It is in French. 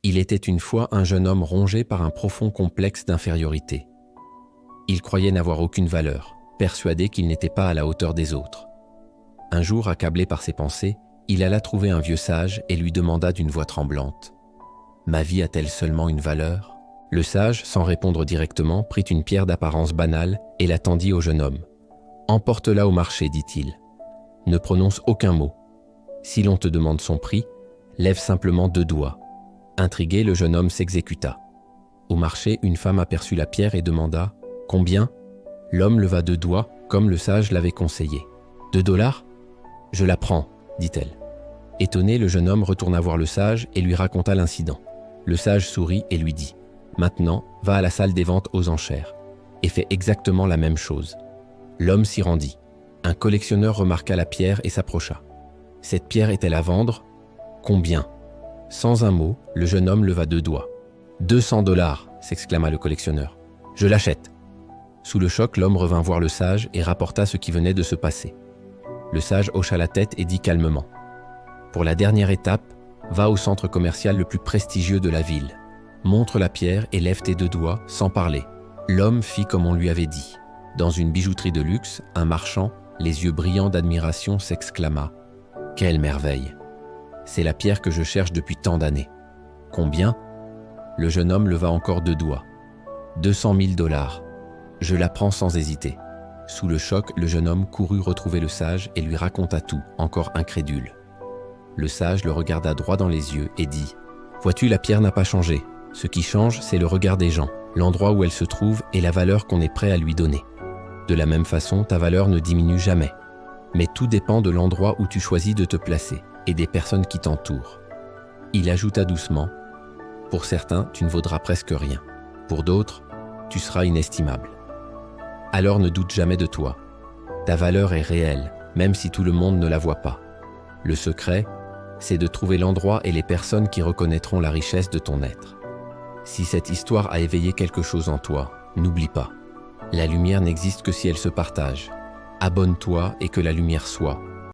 Il était une fois un jeune homme rongé par un profond complexe d'infériorité. Il croyait n'avoir aucune valeur, persuadé qu'il n'était pas à la hauteur des autres. Un jour, accablé par ses pensées, il alla trouver un vieux sage et lui demanda d'une voix tremblante : « Ma vie a-t-elle seulement une valeur ?» Le sage, sans répondre directement, prit une pierre d'apparence banale et la tendit au jeune homme. « Emporte-la au marché, dit-il. Ne prononce aucun mot. Si l'on te demande son prix, lève simplement 2 doigts. » Intrigué, le jeune homme s'exécuta. Au marché, une femme aperçut la pierre et demanda « Combien ?» L'homme leva 2 doigts, comme le sage l'avait conseillé. « 2 dollars ? Je la prends, dit-elle. Étonné, le jeune homme retourna voir le sage et lui raconta l'incident. Le sage sourit et lui dit « Maintenant, va à la salle des ventes aux enchères et fais exactement la même chose. » L'homme s'y rendit. Un collectionneur remarqua la pierre et s'approcha. « Cette pierre est-elle à vendre ? Combien ?» Sans un mot, le jeune homme leva 2 doigts. « 200 dollars !» s'exclama le collectionneur. « Je l'achète !» Sous le choc, l'homme revint voir le sage et rapporta ce qui venait de se passer. Le sage hocha la tête et dit calmement : « Pour la dernière étape, va au centre commercial le plus prestigieux de la ville. Montre la pierre et lève tes 2 doigts sans parler. » L'homme fit comme on lui avait dit. Dans une bijouterie de luxe, un marchand, les yeux brillants d'admiration, s'exclama : « Quelle merveille ! C'est la pierre que je cherche depuis tant d'années. » « Combien ?» Le jeune homme leva encore 2 doigts. « 200 000 dollars. Je la prends sans hésiter. » Sous le choc, le jeune homme courut retrouver le sage et lui raconta tout, encore incrédule. Le sage le regarda droit dans les yeux et dit : « Vois-tu, la pierre n'a pas changé. Ce qui change, c'est le regard des gens, l'endroit où elle se trouve et la valeur qu'on est prêt à lui donner. De la même façon, ta valeur ne diminue jamais. Mais tout dépend de l'endroit où tu choisis de te placer et des personnes qui t'entourent. » Il ajouta doucement : « Pour certains, tu ne vaudras presque rien. Pour d'autres, tu seras inestimable. Alors ne doute jamais de toi. Ta valeur est réelle, même si tout le monde ne la voit pas. Le secret, c'est de trouver l'endroit et les personnes qui reconnaîtront la richesse de ton être. Si cette histoire a éveillé quelque chose en toi, n'oublie pas. La lumière n'existe que si elle se partage. Abonne-toi et que la lumière soit.